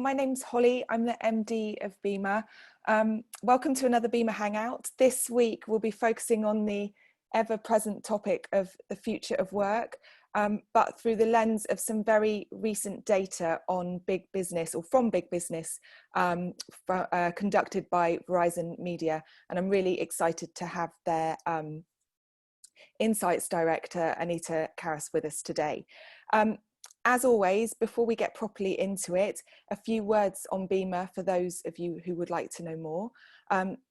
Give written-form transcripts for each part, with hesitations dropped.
My name's Holly, I'm the MD of BIMA. Welcome to another BIMA Hangout. This week we'll be focusing on the ever-present topic of the future of work, but through the lens of some very recent data on big business, or from big business, conducted by Verizon Media. And I'm really excited to have their Insights Director, Anita Karas, with us today. As always, before we get properly into it, a few words on BIMA for those of you who would like to know more.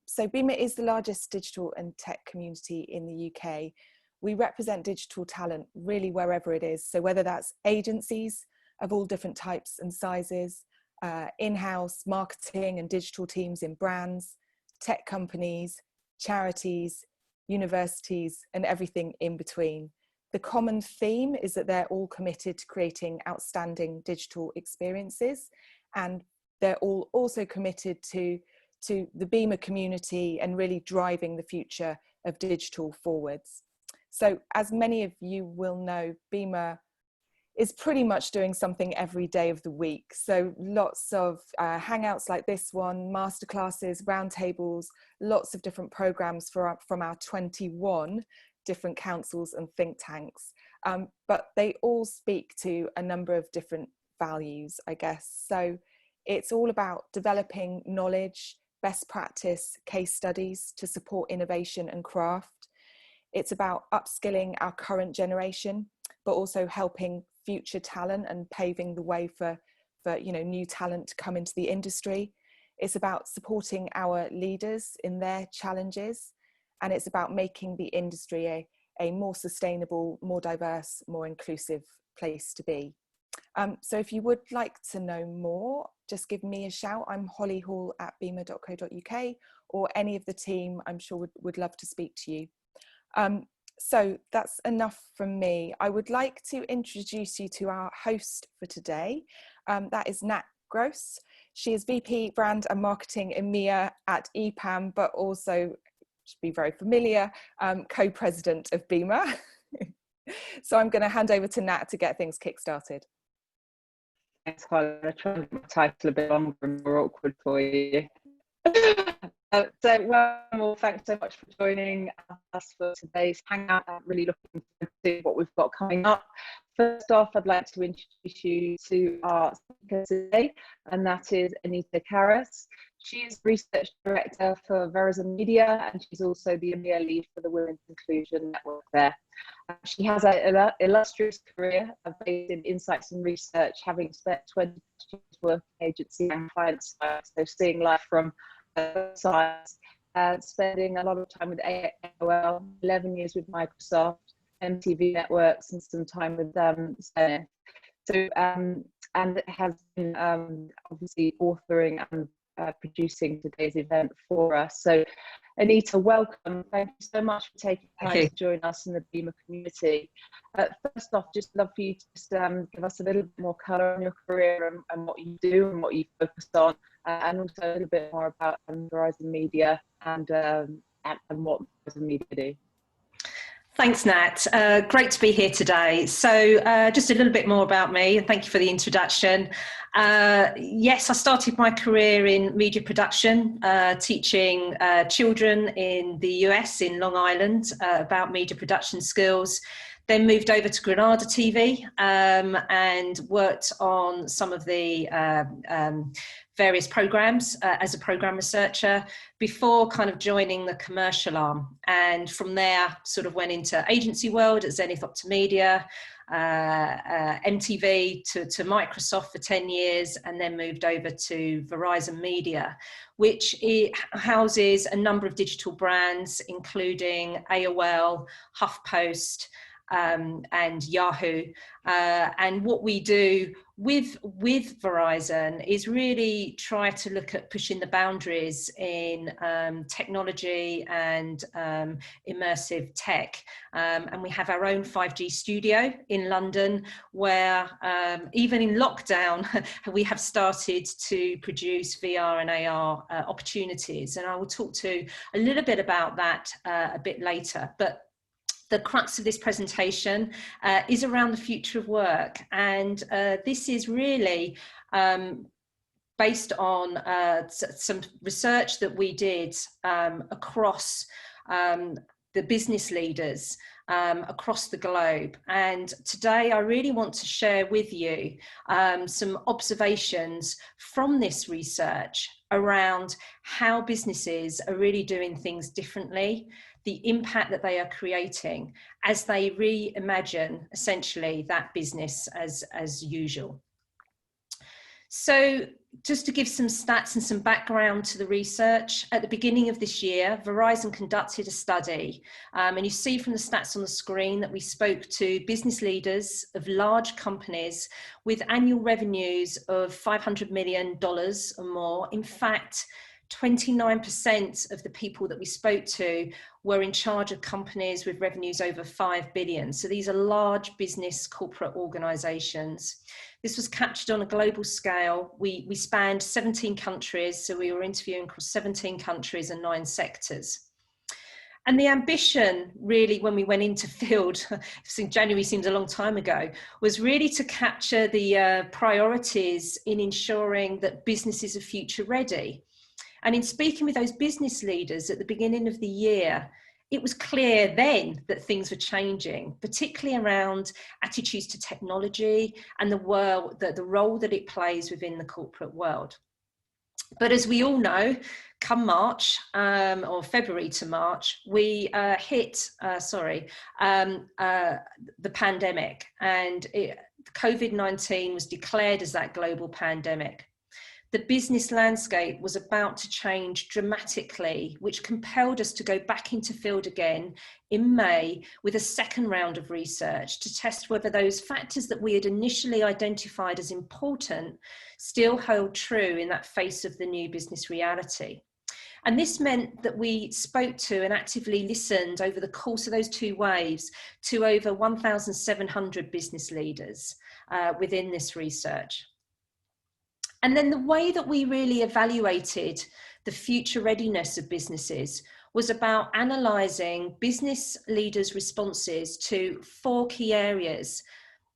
So BIMA is the largest digital and tech community in the UK. We represent digital talent really wherever it is. So whether that's agencies of all different types and sizes, in-house marketing and digital teams in brands, tech companies, charities, universities, and everything in between. The common theme is that they're all committed to creating outstanding digital experiences, and they're all also committed to the BIMA community and really driving the future of digital forwards. So as many of you will know, BIMA is pretty much doing something every day of the week. So lots of hangouts like this one, masterclasses, roundtables, lots of different programs from our 21 different councils and think tanks, but they all speak to a number of different values, I guess. So it's all about developing knowledge, best practice, case studies to support innovation and craft. It's about upskilling our current generation, but also helping future talent and paving the way for new talent to come into the industry. It's about supporting our leaders in their challenges. And it's about making the industry a more sustainable, more diverse, more inclusive place to be. So if you would like to know more, just give me a shout. I'm Holly Hall at bima.co.uk, or any of the team I'm sure would love to speak to you. So that's enough from me. I would like to introduce you to our host for today. That is Nat Gross. She is VP Brand and Marketing EMEA at EPAM, but also, should be very familiar, co-president of BIMA. So I'm going to hand over to Nat to get things kick-started. Thanks, Holly. I'm trying to make my title a bit longer and more awkward for you. Well, thanks so much for joining us for today's Hangout. I'm really looking forward to what we've got coming up. First off, I'd like to introduce you to our speaker today, and that is Anita Karas. She is Research Director for Verizon Media, and she's also the EMEA lead for the Women's Inclusion Network there. She has an illustrious career based in insights and research, having spent 20 years working agency and client side, so seeing life from both sides, spending a lot of time with AOL, 11 years with Microsoft, MTV Networks, and some time with Zenith. So, and has been obviously authoring and producing today's event for us. So Anita, welcome. Thank you so much for taking time to join us in the BIMA community. First off, just love for you to just give us a little bit more colour on your career and what you do and what you focus on, and also a little bit more about Verizon Media and what Verizon Media do. Thanks, Nat. Great to be here today. So just a little bit more about me, and thank you for the introduction. Yes, I started my career in media production, teaching children in the US, in Long Island, about media production skills. Then moved over to Granada TV and worked on some of the various programs as a program researcher before kind of joining the commercial arm. And from there, sort of went into agency world at Zenith Optimedia, MTV to Microsoft for 10 years, and then moved over to Verizon Media, which it houses a number of digital brands, including AOL, HuffPost, and Yahoo. And what we do with Verizon is really try to look at pushing the boundaries in technology and immersive tech. And we have our own 5G studio in London, where even in lockdown, we have started to produce VR and AR opportunities. And I will talk to a little bit about that a bit later. But the crux of this presentation is around the future of work. And this is really based on some research that we did across the business leaders across the globe. And today I really want to share with you some observations from this research around how businesses are really doing things differently, the impact that they are creating as they reimagine essentially that business as usual. So just to give some stats and some background to the research, at the beginning of this year, Verizon conducted a study, and you see from the stats on the screen that we spoke to business leaders of large companies with annual revenues of $500 million or more. In fact, 29% of the people that we spoke to were in charge of companies with revenues over 5 billion. So these are large business corporate organizations. This was captured on a global scale. We spanned 17 countries, so we were interviewing across 17 countries and 9 sectors. And the ambition really, when we went into field, January seems a long time ago, was really to capture the priorities in ensuring that businesses are future ready. And in speaking with those business leaders at the beginning of the year, it was clear then that things were changing, particularly around attitudes to technology and the role that it plays within the corporate world. But as we all know, come March, or February to March, we hit the pandemic, and COVID-19 was declared as that global pandemic. The business landscape was about to change dramatically, which compelled us to go back into field again in May with a second round of research to test whether those factors that we had initially identified as important still held true in that face of the new business reality. And this meant that we spoke to and actively listened over the course of those 2 waves to over 1,700 business leaders within this research. And then the way that we really evaluated the future readiness of businesses was about analysing business leaders' responses to 4 key areas.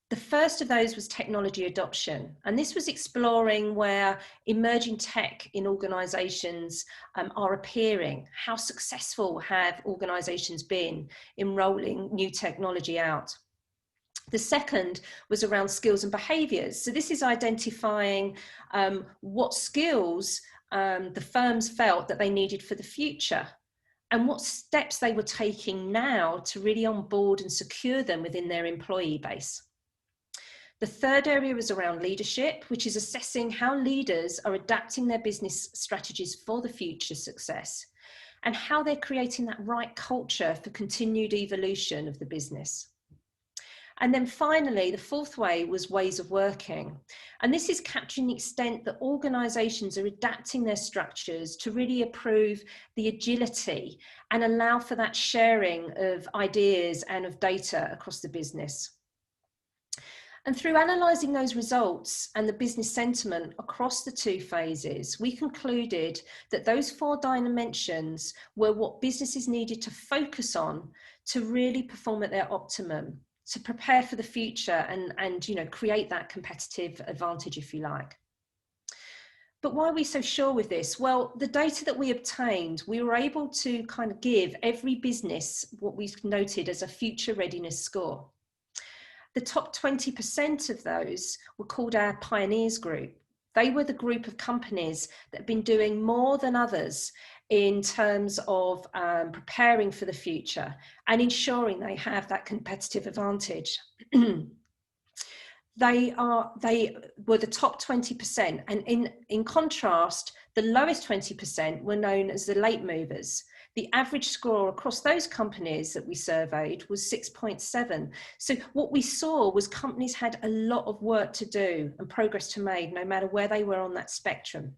The first of those was technology adoption. And this was exploring where emerging tech in organisations are appearing. How successful have organisations been in rolling new technology out? The second was around skills and behaviours. So this is identifying what skills the firms felt that they needed for the future and what steps they were taking now to really onboard and secure them within their employee base. The third area was around leadership, which is assessing how leaders are adapting their business strategies for the future success and how they're creating that right culture for continued evolution of the business. And then finally, the fourth way was ways of working. And this is capturing the extent that organisations are adapting their structures to really improve the agility and allow for that sharing of ideas and of data across the business. And through analysing those results and the business sentiment across the 2 phases, we concluded that those 4 dimensions were what businesses needed to focus on to really perform at their optimum, to prepare for the future and create that competitive advantage, if you like. But why are we so sure with this? Well, the data that we obtained, we were able to kind of give every business what we noted as a future readiness score. The top 20% of those were called our pioneers group. They were the group of companies that have been doing more than others in terms of preparing for the future and ensuring they have that competitive advantage. They were the top 20%, and in contrast, the lowest 20% were known as the late movers. The average score across those companies that we surveyed was 6.7. So what we saw was companies had a lot of work to do and progress to make, no matter where they were on that spectrum.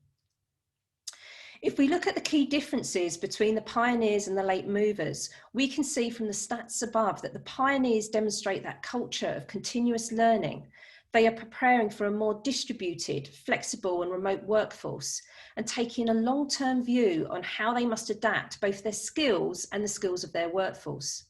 If we look at the key differences between the pioneers and the late movers, we can see from the stats above that the pioneers demonstrate that culture of continuous learning. They are preparing for a more distributed, flexible and remote workforce and taking a long-term view on how they must adapt both their skills and the skills of their workforce.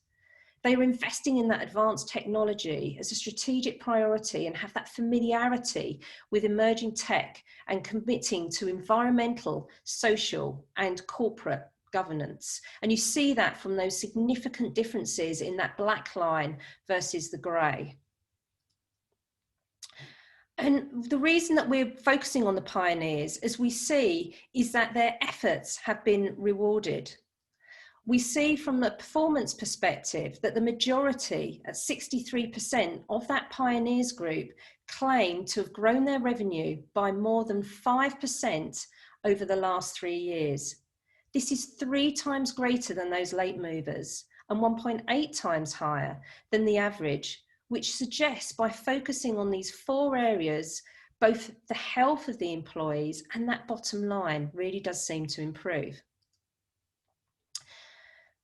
They are investing in that advanced technology as a strategic priority and have that familiarity with emerging tech and committing to environmental, social, and corporate governance. And you see that from those significant differences in that black line versus the grey. And the reason that we're focusing on the pioneers, as we see, is that their efforts have been rewarded. We see from the performance perspective that the majority, at 63% of that pioneers group, claim to have grown their revenue by more than 5% over the last 3 years. This is 3 times greater than those late movers and 1.8 times higher than the average, which suggests by focusing on these 4 areas, both the health of the employees and that bottom line really does seem to improve.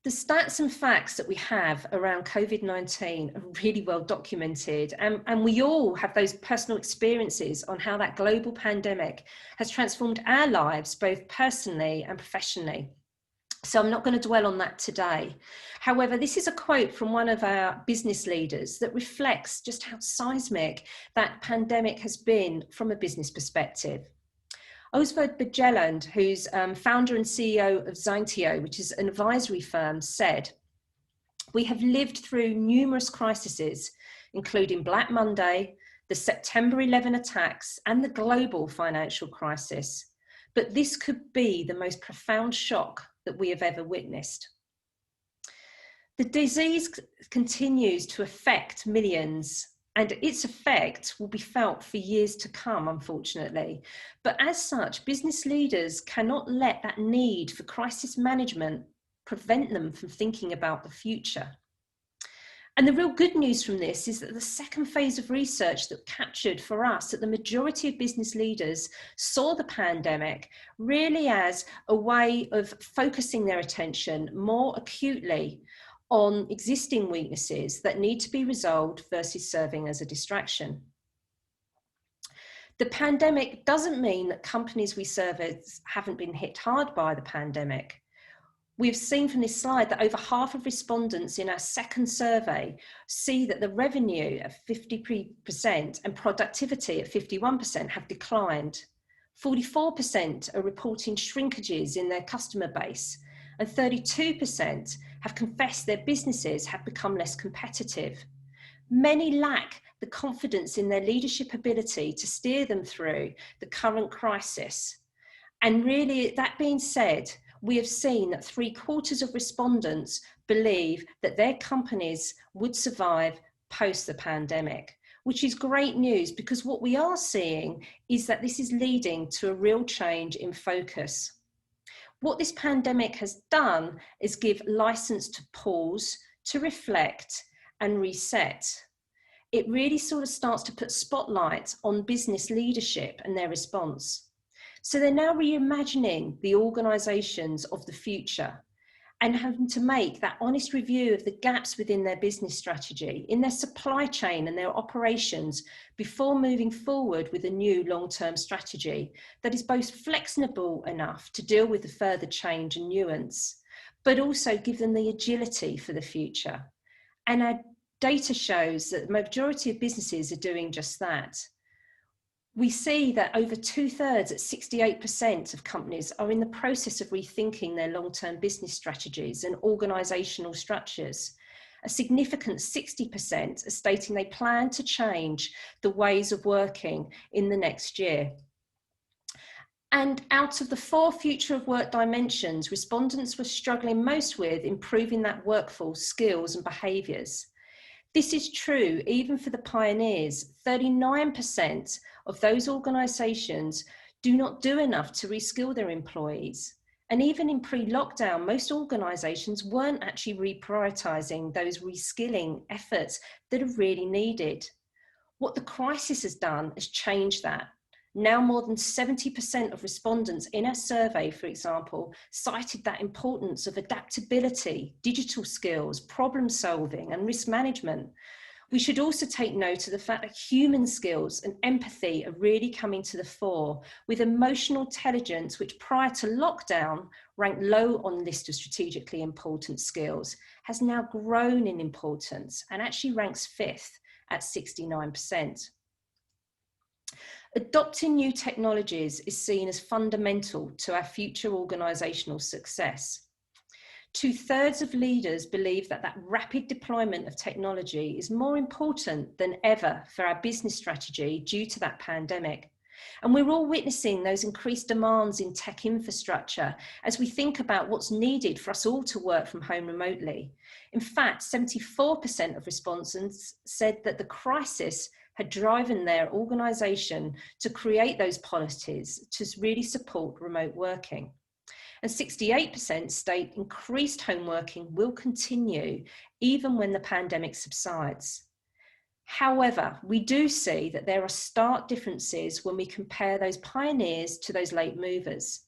The stats and facts that we have around COVID-19 are really well documented, and we all have those personal experiences on how that global pandemic has transformed our lives, both personally and professionally. So I'm not going to dwell on that today. However, this is a quote from one of our business leaders that reflects just how seismic that pandemic has been from a business perspective. Oswald Bejeland, who's founder and CEO of Zintio, which is an advisory firm, said, "We have lived through numerous crises, including Black Monday, the September 11 attacks, and the global financial crisis. But this could be the most profound shock that we have ever witnessed." The disease continues to affect millions, and its effect will be felt for years to come, unfortunately. But as such, business leaders cannot let that need for crisis management prevent them from thinking about the future. And the real good news from this is that the second phase of research that captured for us that the majority of business leaders saw the pandemic really as a way of focusing their attention more acutely on existing weaknesses that need to be resolved versus serving as a distraction. The pandemic doesn't mean that companies we service haven't been hit hard by the pandemic. We've seen from this slide that over half of respondents in our second survey see that the revenue at 53% and productivity at 51% have declined. 44% are reporting shrinkages in their customer base, and 32% have confessed their businesses have become less competitive. Many lack the confidence in their leadership ability to steer them through the current crisis. And really, that being said, we have seen that 3/4 of respondents believe that their companies would survive post the pandemic, which is great news, because what we are seeing is that this is leading to a real change in focus. What this pandemic has done is give license to pause, to reflect and reset. It really sort of starts to put spotlight on business leadership and their response. So they're now reimagining the organisations of the future and having to make that honest review of the gaps within their business strategy, in their supply chain and their operations before moving forward with a new long-term strategy that is both flexible enough to deal with the further change and nuance, but also give them the agility for the future. And our data shows that the majority of businesses are doing just that. We see that over 2/3, at 68% of companies, are in the process of rethinking their long-term business strategies and organisational structures. A significant 60% are stating they plan to change the ways of working in the next year. And out of the 4 future of work dimensions, respondents were struggling most with improving that workforce skills and behaviours. This is true even for the pioneers. 39% of those organisations do not do enough to reskill their employees. And even in pre-lockdown, most organisations weren't actually reprioritising those reskilling efforts that are really needed. What the crisis has done is change that. Now more than 70% of respondents in our survey, for example, cited that importance of adaptability, digital skills, problem solving and risk management, We should also take note of the fact that human skills and empathy are really coming to the fore, with emotional intelligence, which prior to lockdown ranked low on the list of strategically important skills, has now grown in importance and actually ranks 5th at 69%. Adopting new technologies is seen as fundamental to our future organisational success. 2/3 of leaders believe that rapid deployment of technology is more important than ever for our business strategy due to that pandemic. And we're all witnessing those increased demands in tech infrastructure as we think about what's needed for us all to work from home remotely. In fact, 74% of respondents said that the crisis had driven their organisation to create those policies to really support remote working. And 68% state increased home working will continue even when the pandemic subsides. However, we do see that there are stark differences when we compare those pioneers to those late movers.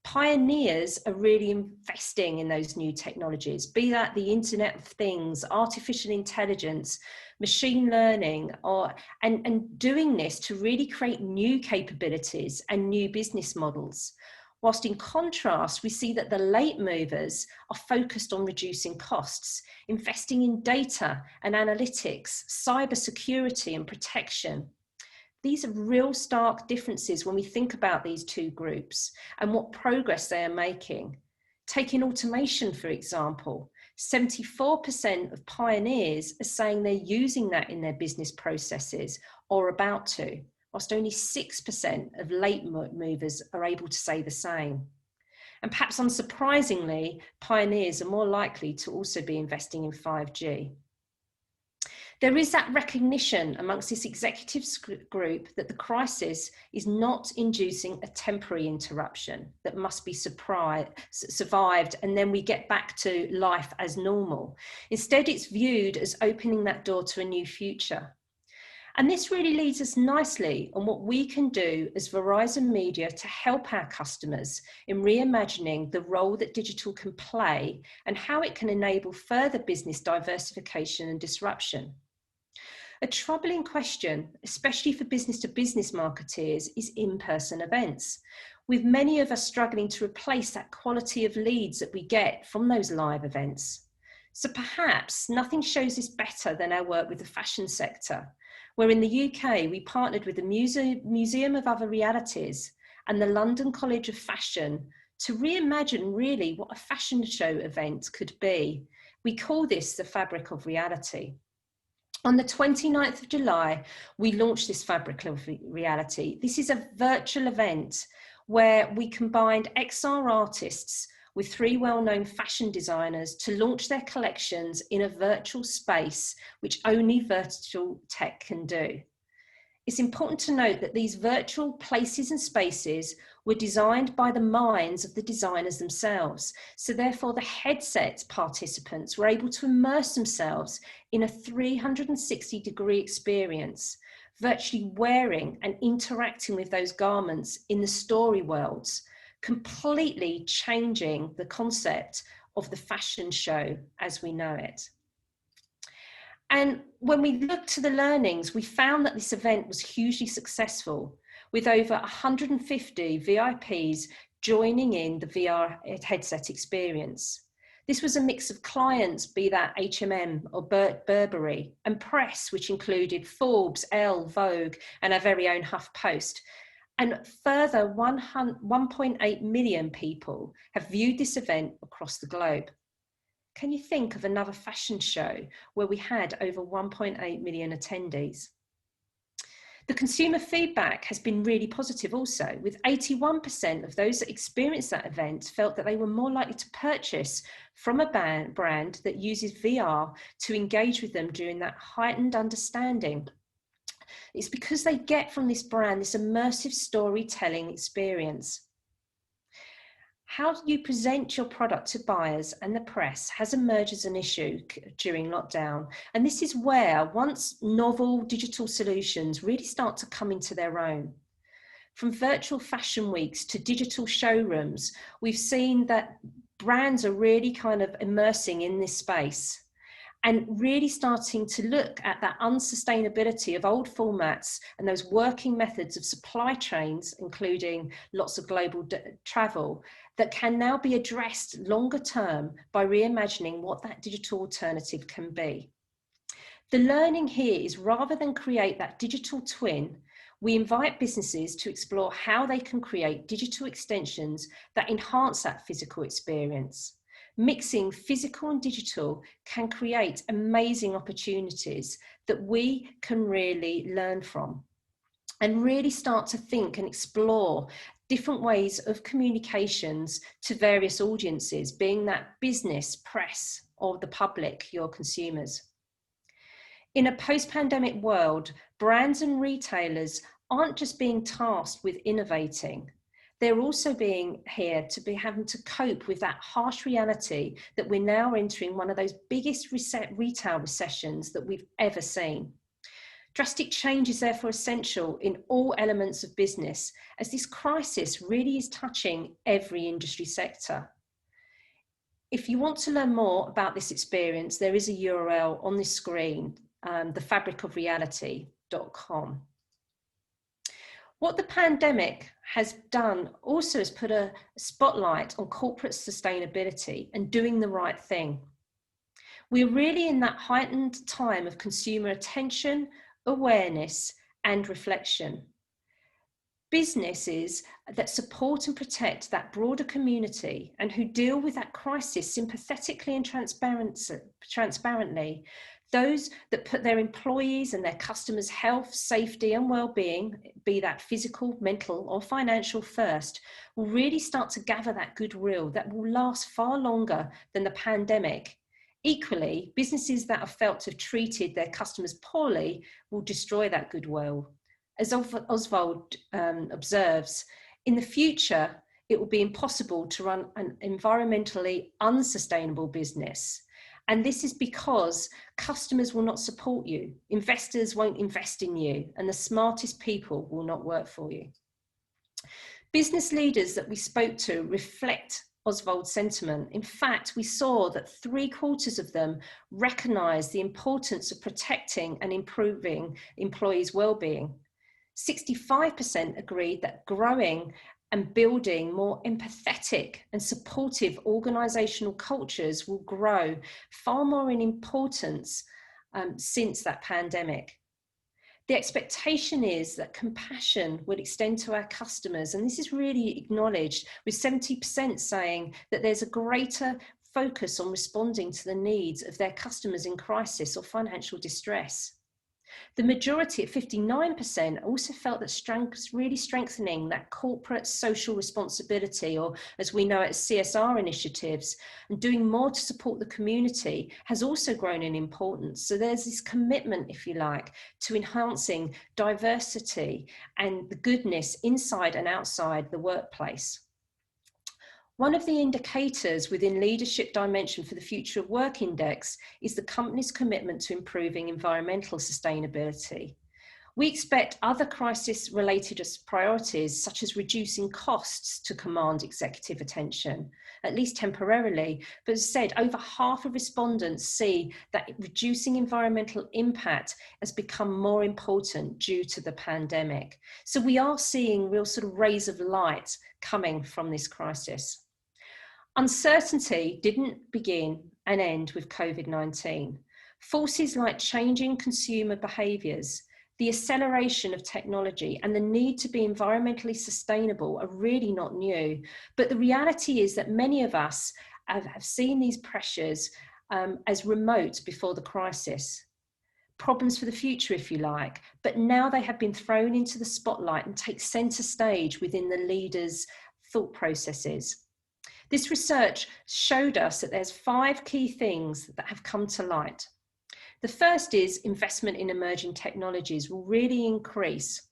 Pioneers are really investing in those new technologies, be that the Internet of Things, artificial intelligence, machine learning, and doing this to really create new capabilities and new business models. Whilst in contrast, we see that the late movers are focused on reducing costs, investing in data and analytics, cybersecurity and protection. These are real stark differences when we think about these two groups and what progress they are making. Taking automation, for example, 74% of pioneers are saying they're using that in their business processes or about to, whilst only 6% of late movers are able to say the same. And perhaps unsurprisingly, pioneers are more likely to also be investing in 5G. There is that recognition amongst this executive group that the crisis is not inducing a temporary interruption that must be survived and then we get back to life as normal. Instead, it's viewed as opening that door to a new future. And this really leads us nicely on what we can do as Verizon Media to help our customers in reimagining the role that digital can play and how it can enable further business diversification and disruption. A troubling question, especially for business-to-business marketeers, is in-person events, with many of us struggling to replace that quality of leads that we get from those live events. So perhaps nothing shows this better than our work with the fashion sector, where in the UK, we partnered with the Museum of Other Realities and the London College of Fashion to reimagine really what a fashion show event could be. We call this the Fabric of Reality. On the 29th of July, we launched this Fabric of Reality. This is a virtual event where we combined XR artists with 3 well-known fashion designers to launch their collections in a virtual space, which only virtual tech can do. It's important to note that these virtual places and spaces were designed by the minds of the designers themselves. So therefore, the headset participants were able to immerse themselves in a 360-degree experience, virtually wearing and interacting with those garments in the story worlds, completely changing the concept of the fashion show as we know it. And when we looked to the learnings, we found that this event was hugely successful, with over 150 VIPs joining in the VR headset experience. This was a mix of clients, be that H&M or Burberry, and press, which included Forbes, Elle, Vogue, and our very own HuffPost. And further, 1.8 million people have viewed this event across the globe. Can you think of another fashion show where we had over 1.8 million attendees? The consumer feedback has been really positive also, with 81% of those that experienced that event felt that they were more likely to purchase from a brand that uses VR to engage with them during that heightened understanding. It's because they get from this brand this immersive storytelling experience. How you present your product to buyers and the press has emerged as an issue during lockdown. And this is where once novel digital solutions really start to come into their own. From virtual fashion weeks to digital showrooms, we've seen that brands are really kind of immersing in this space. and really starting to look at that unsustainability of old formats and those working methods of supply chains, including lots of global travel, that can now be addressed longer term by reimagining what that digital alternative can be. The learning here is, rather than create that digital twin, we invite businesses to explore how they can create digital extensions that enhance that physical experience. Mixing physical and digital can create amazing opportunities that we can really learn from and really start to think and explore different ways of communications to various audiences, being that business, press, or the public, your consumers. In a post-pandemic world, brands and retailers aren't just being tasked with innovating, they're also being here to be having to cope with that harsh reality that we're now entering one of those biggest retail recessions that we've ever seen. Drastic change is therefore essential in all elements of business, as this crisis really is touching every industry sector. If you want to learn more about this experience, there is a URL on this screen, thefabricofreality.com. What the pandemic has done also is put a spotlight on corporate sustainability and doing the right thing. We're really in that heightened time of consumer attention, awareness, and reflection. Businesses that support and protect that broader community and who deal with that crisis sympathetically and transparently, those that put their employees and their customers' health, safety, and well-being, be that physical, mental, or financial first, will really start to gather that goodwill that will last far longer than the pandemic. Equally, businesses that are felt to have treated their customers poorly will destroy that goodwill. As Oswald observes, in the future, it will be impossible to run an environmentally unsustainable business. And this is because customers will not support you, investors won't invest in you, and the smartest people will not work for you. Business leaders that we spoke to reflect Oswald's sentiment. In fact, we saw that 3/4 of them recognise the importance of protecting and improving employees' well-being. 65% agreed that growing and building more empathetic and supportive organisational cultures will grow far more in importance since that pandemic. The expectation is that compassion will extend to our customers, and this is really acknowledged, with 70% saying that there's a greater focus on responding to the needs of their customers in crisis or financial distress. The majority at 59% also felt that really strengthening that corporate social responsibility, or as we know it as CSR initiatives, and doing more to support the community has also grown in importance. So there's this commitment, if you like, to enhancing diversity and the goodness inside and outside the workplace. One of the indicators within Leadership Dimension for the Future of Work Index is the company's commitment to improving environmental sustainability. We expect other crisis-related priorities, such as reducing costs, to command executive attention, at least temporarily. But as said, over half of respondents see that reducing environmental impact has become more important due to the pandemic. So we are seeing real sort of rays of light coming from this crisis. Uncertainty didn't begin and end with COVID-19. Forces like changing consumer behaviours, the acceleration of technology, and the need to be environmentally sustainable are really not new. But the reality is that many of us have seen these pressures as remote before the crisis. Problems for the future, if you like, but now they have been thrown into the spotlight and take centre stage within the leaders' thought processes. This research showed us that there's 5 key things that have come to light. The first is investment in emerging technologies will really increase.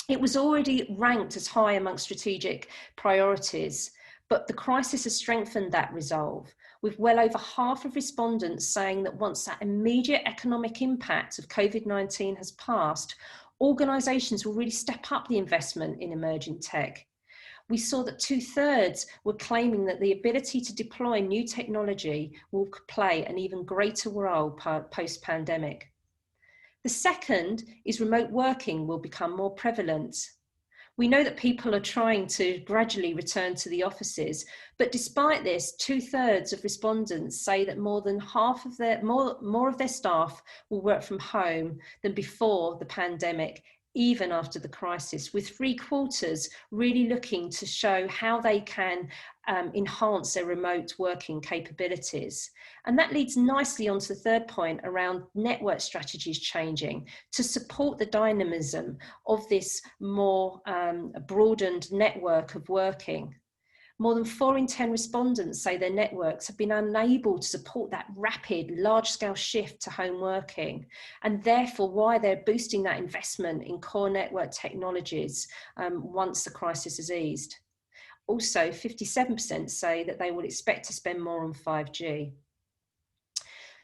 It was already ranked as high among strategic priorities, but the crisis has strengthened that resolve, with well over half of respondents saying that once that immediate economic impact of COVID-19 has passed, organisations will really step up the investment in emerging tech. we saw that 2/3 were claiming that the ability to deploy new technology will play an even greater role post-pandemic. The second is remote working will become more prevalent. We know that people are trying to gradually return to the offices, but despite this, 2/3 of respondents say that more than half of more of their staff will work from home than before the pandemic, even after the crisis, with 3/4 really looking to show how they can enhance their remote working capabilities. And that leads nicely onto the third point around network strategies changing to support the dynamism of this more broadened network of working. More than 4 in 10 respondents say their networks have been unable to support that rapid, large-scale shift to home working, and therefore why they're boosting that investment in core network technologies once the crisis has eased. Also, 57% say that they will expect to spend more on 5G.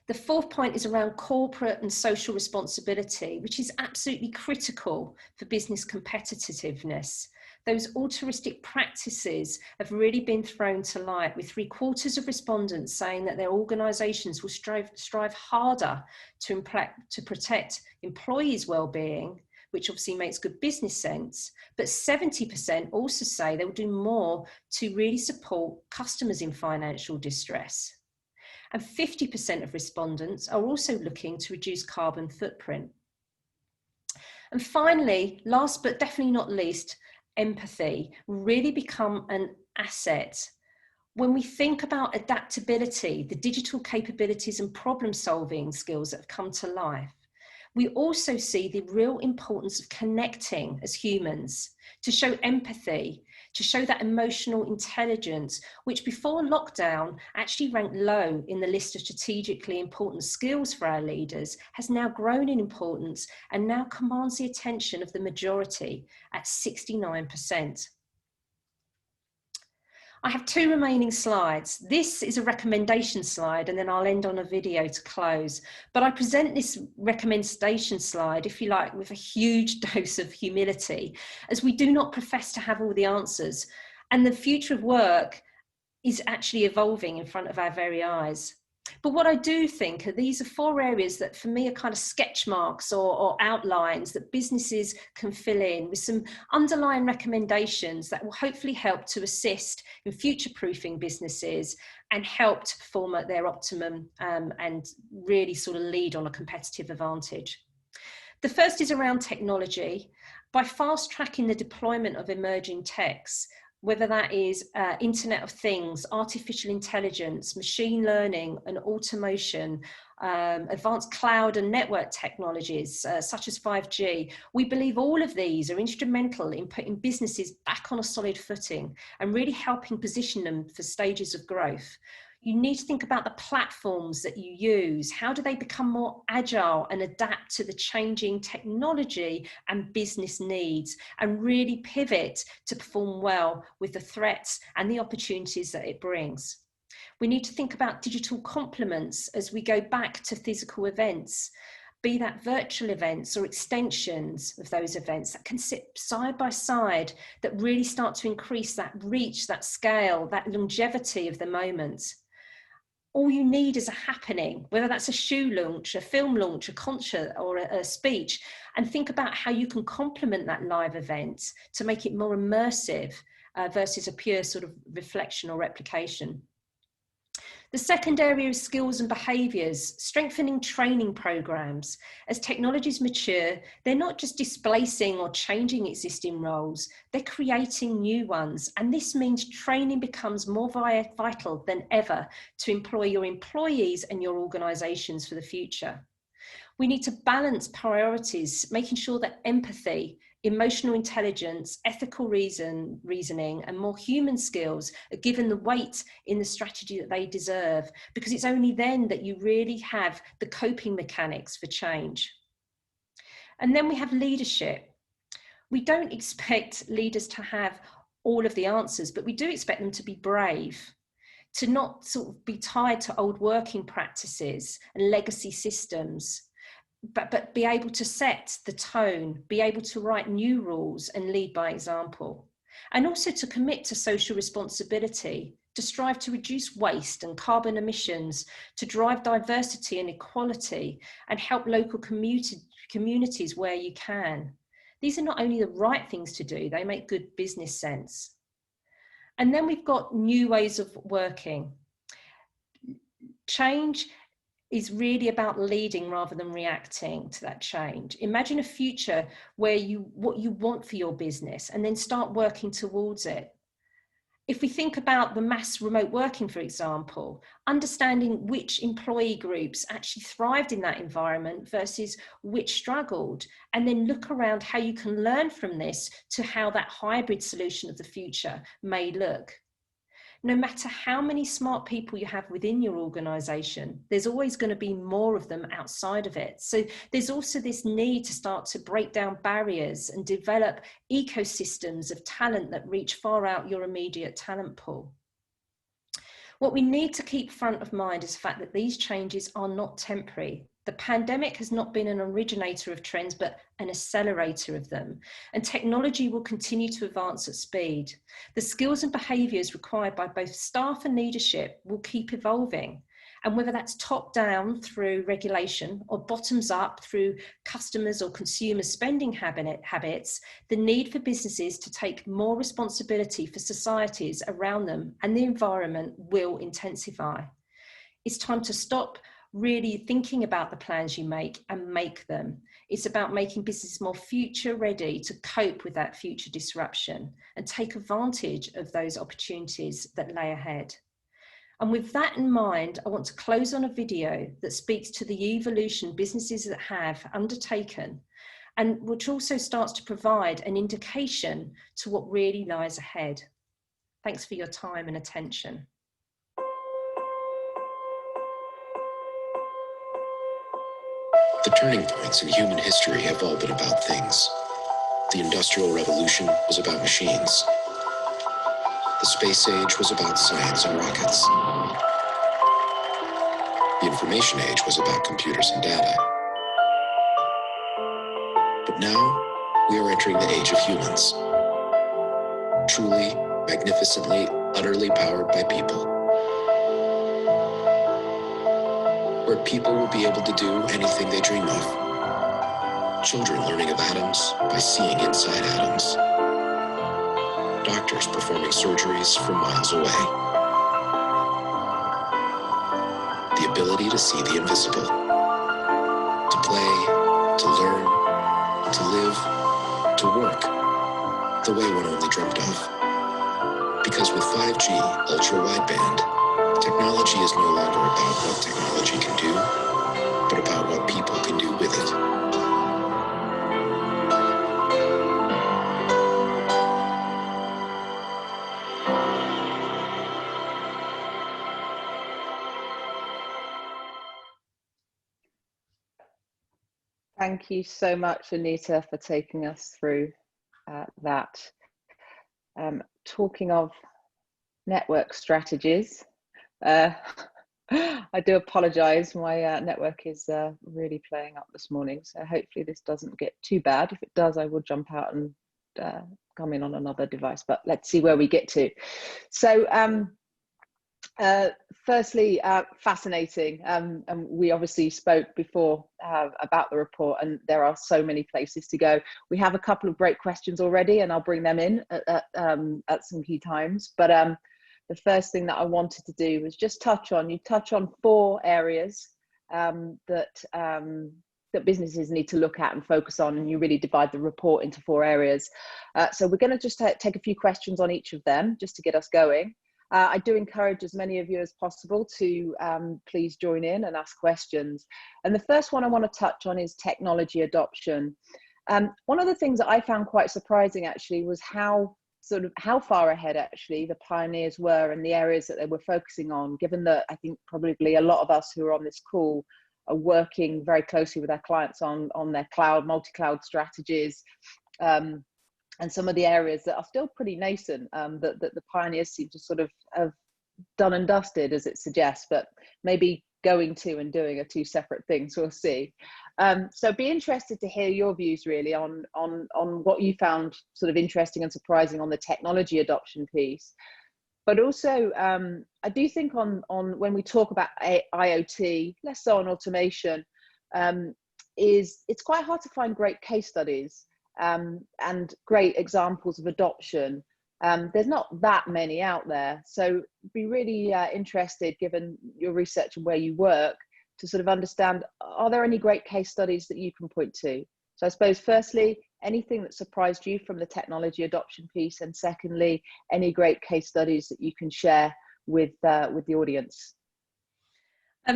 The fourth point is around corporate and social responsibility, which is absolutely critical for business competitiveness. Those altruistic practices have really been thrown to light, with 3/4 of respondents saying that their organisations will strive harder to protect employees' well-being, which obviously makes good business sense, but 70% also say they will do more to really support customers in financial distress. And 50% of respondents are also looking to reduce carbon footprint. And finally, last but definitely not least, empathy really become an asset. When we think about adaptability, the digital capabilities and problem-solving skills that have come to life, we also see the real importance of connecting as humans, to show empathy, to show that emotional intelligence, which before lockdown actually ranked low in the list of strategically important skills for our leaders, has now grown in importance and now commands the attention of the majority at 69%. I have 2 remaining slides. This is a recommendation slide, and then I'll end on a video to close. But I present this recommendation slide, if you like, with a huge dose of humility, as we do not profess to have all the answers. And the future of work is actually evolving in front of our very eyes. But what I do think are these are 4 areas that for me are kind of sketch marks or outlines that businesses can fill in with some underlying recommendations that will hopefully help to assist in future-proofing businesses and help to perform at their optimum and really sort of lead on a competitive advantage. The first is around technology. By fast-tracking the deployment of emerging techs, whether that is Internet of Things, artificial intelligence, machine learning and automation, advanced cloud and network technologies such as 5G, we believe all of these are instrumental in putting businesses back on a solid footing and really helping position them for stages of growth. You need to think about the platforms that you use. How do they become more agile and adapt to the changing technology and business needs and really pivot to perform well with the threats and the opportunities that it brings? We need to think about digital complements as we go back to physical events, be that virtual events or extensions of those events that can sit side by side, that really start to increase that reach, that scale, that longevity of the moment. All you need is a happening, whether that's a shoe launch, a film launch, a concert or a speech, and think about how you can complement that live event to make it more immersive versus a pure sort of reflection or replication. The second area is skills and behaviours, strengthening training programs. As technologies mature, they're not just displacing or changing existing roles, they're creating new ones. And this means training becomes more vital than ever to employ your employees and your organisations for the future. We need to balance priorities, making sure that empathy, emotional intelligence, ethical reasoning, and more human skills are given the weight in the strategy that they deserve, because it's only then that you really have the coping mechanics for change. And then we have leadership. We don't expect leaders to have all of the answers, but we do expect them to be brave, to not sort of be tied to old working practices and legacy systems, but be able to set the tone, be able to write new rules and lead by example. and also to commit to social responsibility, to strive to reduce waste and carbon emissions, to drive diversity and equality, and help local communities where you can. These are not only the right things to do, they make good business sense. And then we've got new ways of working. Change is really about leading rather than reacting to that change. Imagine a future where what you want for your business, and then start working towards it. If we think about the mass remote working, for example, understanding which employee groups actually thrived in that environment versus which struggled, and then look around how you can learn from this to how that hybrid solution of the future may look. No matter how many smart people you have within your organization, there's always going to be more of them outside of it. So there's also this need to start to break down barriers and develop ecosystems of talent that reach far out your immediate talent pool. What we need to keep front of mind is the fact that these changes are not temporary. The pandemic has not been an originator of trends, but an accelerator of them. And technology will continue to advance at speed. The skills and behaviours required by both staff and leadership will keep evolving. And whether that's top down through regulation or bottoms up through customers or consumers' spending habits, the need for businesses to take more responsibility for societies around them and the environment will intensify. It's time to stop really thinking about the plans you make and make them. It's about making business more future ready to cope with that future disruption and take advantage of those opportunities that lay ahead. And with that in mind, I want to close on a video that speaks to the evolution businesses that have undertaken, and which also starts to provide an indication to what really lies ahead. Thanks for your time and attention. The turning points in human history have all been about things. The Industrial Revolution was about machines. The space age was about science and rockets. The information age was about computers and data. But now, we are entering the age of humans. Truly, magnificently, utterly powered by people. Where people will be able to do anything they dream of. Children learning of atoms by seeing inside atoms. Doctors performing surgeries from miles away. The ability to see the invisible. To play, to learn, to live, to work, the way one only dreamt of. Because with 5G ultra-wideband, technology is no longer about what technology can do, but about what people can do with it. Thank you so much, Anita, for taking us through that. Talking of network strategies, I do apologise, my network is really playing up this morning, so hopefully this doesn't get too bad. If it does, I will jump out and come in on another device, but let's see where we get to. So firstly, fascinating, and we obviously spoke before about the report, and there are so many places to go. We have a couple of great questions already, and I'll bring them in at some key times, but the first thing that I wanted to do was just touch on 4 areas that businesses need to look at and focus on, and you really divide the report into 4 areas. So we're going to just take a few questions on each of them just to get us going. I do encourage as many of you as possible to please join in and ask questions. And the first one I want to touch on is technology adoption. One of the things that I found quite surprising actually was how far ahead actually the pioneers were in the areas that they were focusing on, given that I think probably a lot of us who are on this call are working very closely with our clients on their multi-cloud strategies, and some of the areas that are still pretty nascent, that the pioneers seem to sort of have done and dusted, as it suggests, but maybe going to and doing are 2 separate things, we'll see. So be interested to hear your views really on what you found sort of interesting and surprising on the technology adoption piece. But also, I do think on when we talk about IoT, less so on automation, it's quite hard to find great case studies and great examples of adoption. There's not that many out there. So be really interested, given your research and where you work, to sort of understand, are there any great case studies that you can point to? So I suppose, firstly, anything that surprised you from the technology adoption piece, and secondly, any great case studies that you can share with the audience.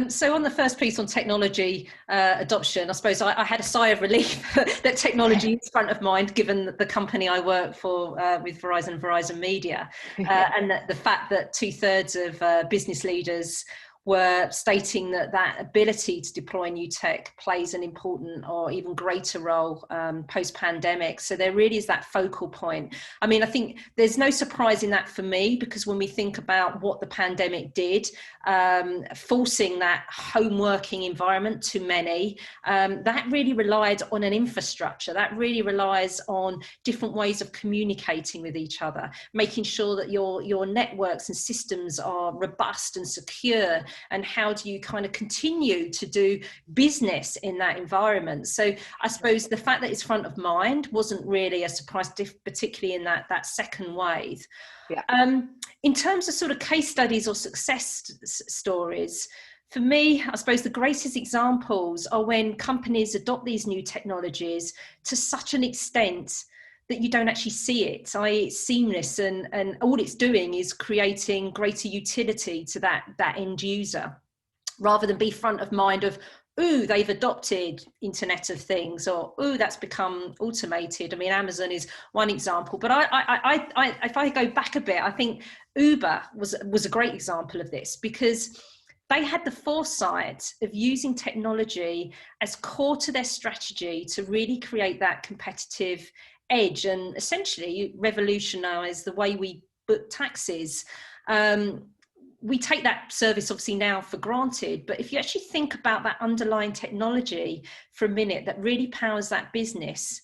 So on the first piece on technology adoption, I suppose I had a sigh of relief that technology is front of mind, given the company I work for with Verizon Media, and the fact that 2/3 of business leaders were stating that ability to deploy new tech plays an important or even greater role post-pandemic. So there really is that focal point. I mean, I think there's no surprise in that for me, because when we think about what the pandemic did, forcing that home working environment to many, that really relied on an infrastructure. That really relies on different ways of communicating with each other, making sure that your networks and systems are robust and secure. And how do you kind of continue to do business in that environment? So I suppose the fact that it's front of mind wasn't really a surprise, particularly in that second wave. Yeah. In terms of sort of case studies or success stories, for me, I suppose the greatest examples are when companies adopt these new technologies to such an extent that you don't actually see it, i.e. it's seamless, and all it's doing is creating greater utility to that end user, rather than be front of mind of, ooh, they've adopted Internet of Things, or ooh, that's become automated. I mean, Amazon is one example, but if I go back a bit, I think Uber was a great example of this, because they had the foresight of using technology as core to their strategy to really create that competitive edge and essentially revolutionize the way we book taxis. We take that service obviously now for granted, but if you actually think about that underlying technology for a minute that really powers that business,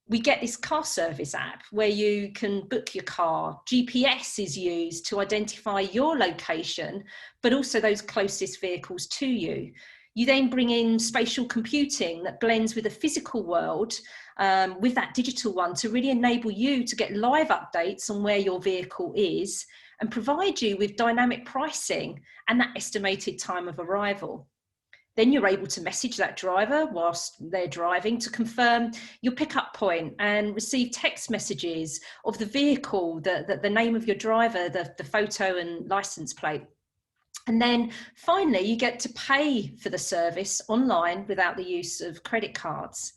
we get this car service app where you can book your car. GPS is used to identify your location, but also those closest vehicles to you. You then bring in spatial computing that blends with the physical world, with that digital one, to really enable you to get live updates on where your vehicle is and provide you with dynamic pricing and that estimated time of arrival. Then you're able to message that driver whilst they're driving to confirm your pickup point and receive text messages of the vehicle, the name of your driver, the photo and license plate. And then finally, you get to pay for the service online without the use of credit cards.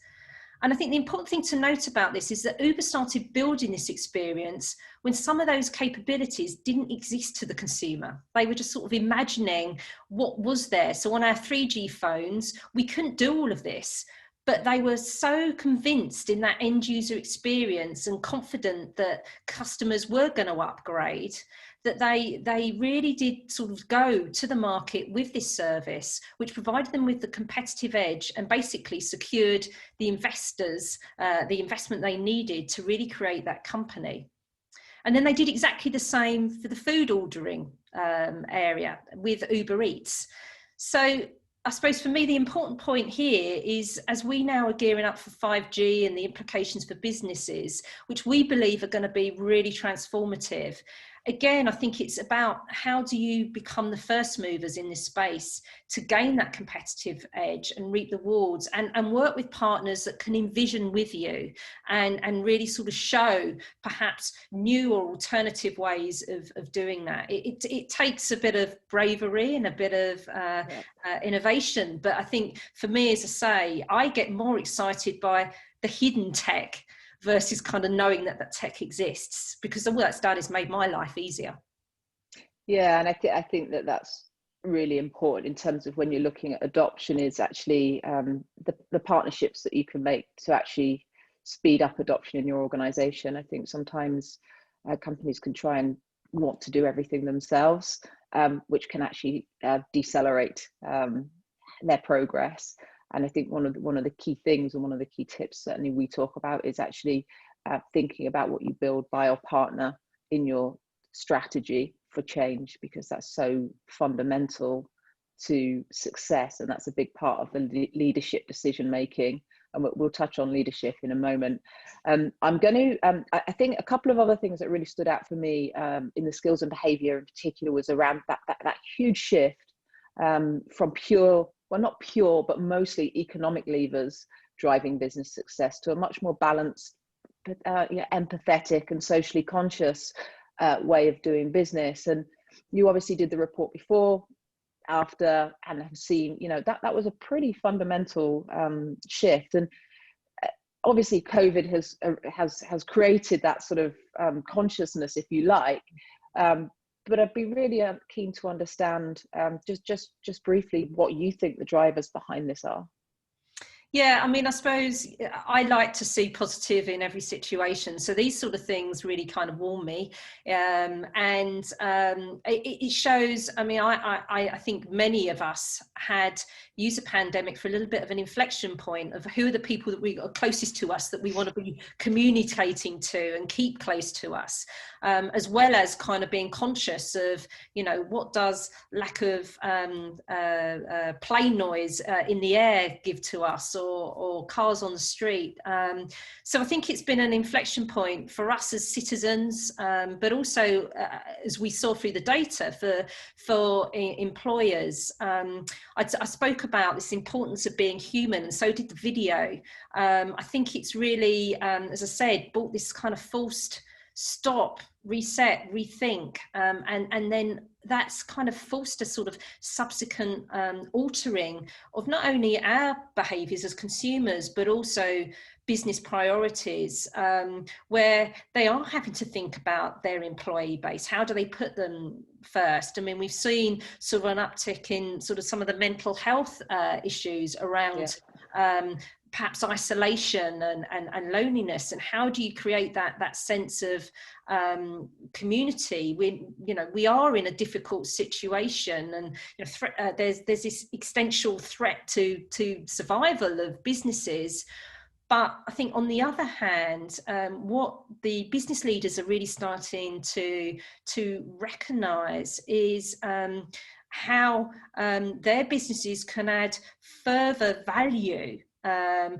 And I think the important thing to note about this is that Uber started building this experience when some of those capabilities didn't exist to the consumer. They were just sort of imagining what was there. So on our 3G phones, we couldn't do all of this, but they were so convinced in that end user experience and confident that customers were going to upgrade, that they really did sort of go to the market with this service, which provided them with the competitive edge and basically secured the investors, the investment they needed to really create that company. And then they did exactly the same for the food ordering area with Uber Eats. So I suppose for me, the important point here is, as we now are gearing up for 5G and the implications for businesses, which we believe are going to be really transformative, again, I think it's about how do you become the first movers in this space to gain that competitive edge and reap the rewards, and work with partners that can envision with you and really sort of show perhaps new or alternative ways of doing that. It takes a bit of bravery and a bit of innovation, but I think for me, as I say, I get more excited by the hidden tech versus kind of knowing that tech exists, because the work that's done has made my life easier. Yeah, and I think that's really important in terms of when you're looking at adoption, is actually the partnerships that you can make to actually speed up adoption in your organization. I think sometimes companies can try and want to do everything themselves, which can actually decelerate their progress. And I think one of the key things, and one of the key tips certainly we talk about, is actually thinking about what you build, buy or partner in your strategy for change, because that's so fundamental to success, and that's a big part of the leadership decision making. And we'll touch on leadership in a moment. I'm going to, I think a couple of other things that really stood out for me in the skills and behaviour in particular was around that huge shift from pure, well, not pure, but mostly economic levers driving business success to a much more balanced, empathetic and socially conscious way of doing business. And you obviously did the report before, after, and have seen, that was a pretty fundamental shift. And obviously COVID has created that sort of consciousness, if you like. But I'd be really keen to understand just briefly what you think the drivers behind this are. Yeah, I mean, I suppose I like to see positive in every situation. So these sort of things really kind of warm me. It shows, I mean, I think many of us had used a pandemic for a little bit of an inflection point of who are the people that we are closest to us, that we want to be communicating to and keep close to us, as well as kind of being conscious of, what does lack of plane noise in the air give to us, or cars on the street. So I think it's been an inflection point for us as citizens, but also as we saw through the data for employers. I spoke about this importance of being human, and so did the video. I think it's really, as I said, brought this kind of forced stop, reset, rethink, and then that's kind of forced a sort of subsequent altering of not only our behaviours as consumers, but also business priorities, where they are having to think about their employee base. How do they put them first? I mean, we've seen sort of an uptick in sort of some of the mental health issues around perhaps isolation and loneliness, and how do you create that sense of community when we are in a difficult situation, and there's this existential threat to survival of businesses. But I think on the other hand, what the business leaders are really starting to recognise is how their businesses can add further value that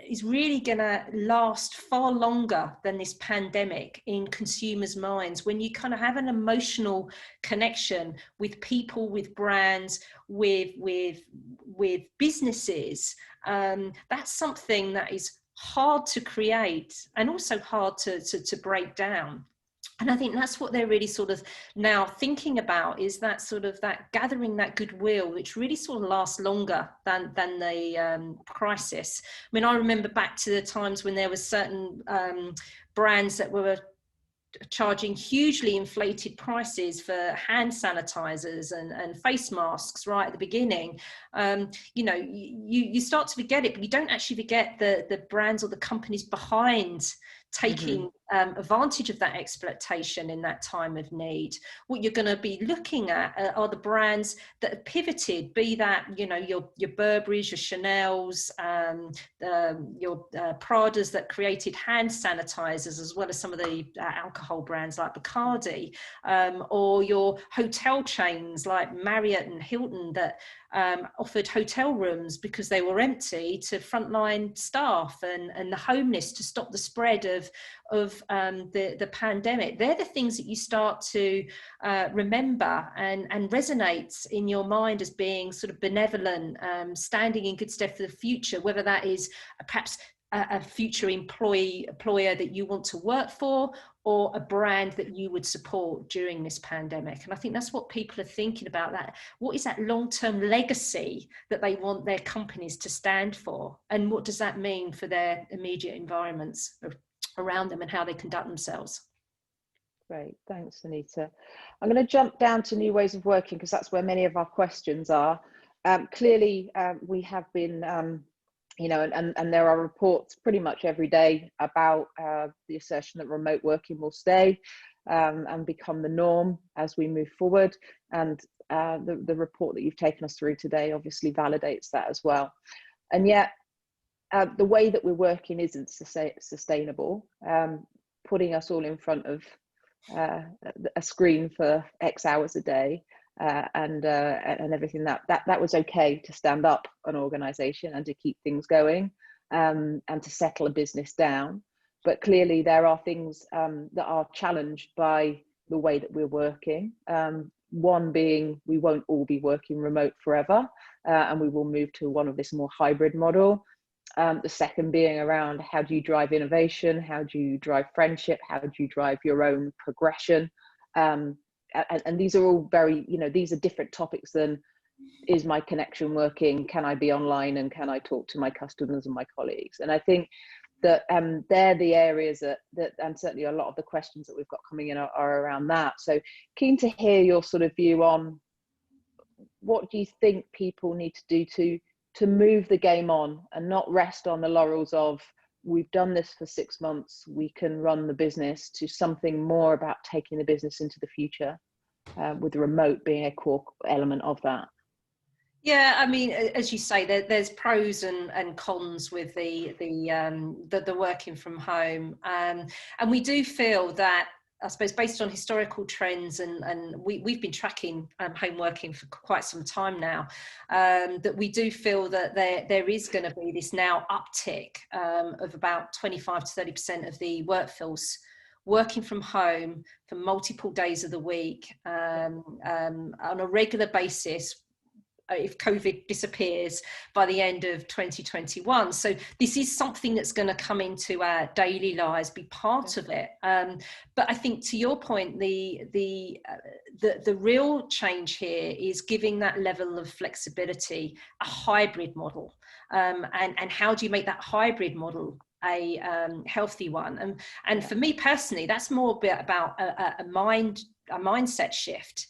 is really going to last far longer than this pandemic in consumers' minds. When you kind of have an emotional connection with people, with brands, with businesses, that's something that is hard to create and also hard to break down. And I think that's what they're really sort of now thinking about, is that sort of that gathering that goodwill, which really sort of lasts longer than the crisis. I mean, I remember back to the times when there were certain brands that were charging hugely inflated prices for hand sanitizers and face masks right at the beginning. You start to forget it, but you don't actually forget the brands or the companies behind taking advantage of that exploitation in that time of need. What you're going to be looking at are the brands that have pivoted, be that your Burberrys, your Chanels, your Pradas that created hand sanitizers, as well as some of the alcohol brands like Bacardi, or your hotel chains like Marriott and Hilton that offered hotel rooms because they were empty to frontline staff and the homeless to stop the spread of the pandemic. They're the things that you start to remember and resonates in your mind as being sort of benevolent, standing in good stead for the future, whether that is perhaps a future employer that you want to work for, or a brand that you would support during this pandemic. And I think that's what people are thinking about, that what is that long-term legacy that they want their companies to stand for, and what does that mean for their immediate environments around them and how they conduct themselves. Great, thanks, Anita. I'm going to jump down to new ways of working, because that's where many of our questions are. Clearly, we have been and there are reports pretty much every day about the assertion that remote working will stay. and become the norm as we move forward. And the report that you've taken us through today obviously validates that as well. And yet, the way that we're working isn't sustainable. Putting us all in front of a screen for X hours a day and everything that was okay to stand up an organization and to keep things going and to settle a business down. But clearly there are things that are challenged by the way that we're working. One being we won't all be working remote forever, and we will move to one of this more hybrid model. The second being around how do you drive innovation? How do you drive friendship? How do you drive your own progression? And these are all very, these are different topics than is my connection working? Can I be online? And can I talk to my customers and my colleagues? And I think that they're the areas that and certainly a lot of the questions that we've got coming in are around that. So keen to hear your sort of view on what do you think people need to do to move the game on and not rest on the laurels of we've done this for 6 months, we can run the business, to something more about taking the business into the future, with the remote being a core element of that. Yeah, I mean, as you say, there's pros and cons with the working from home, and we do feel that, I suppose, based on historical trends, and we've been tracking home working for quite some time now, that we do feel that there is going to be this now uptick of about 25 to 30% of the workforce working from home for multiple days of the week on a regular basis, if COVID disappears by the end of 2021. So this is something that's going to come into our daily lives, be part of it. But I think, to your point, the real change here is giving that level of flexibility, a hybrid model. And how do you make that hybrid model a healthy one? And for me personally, that's more a bit about a mindset shift.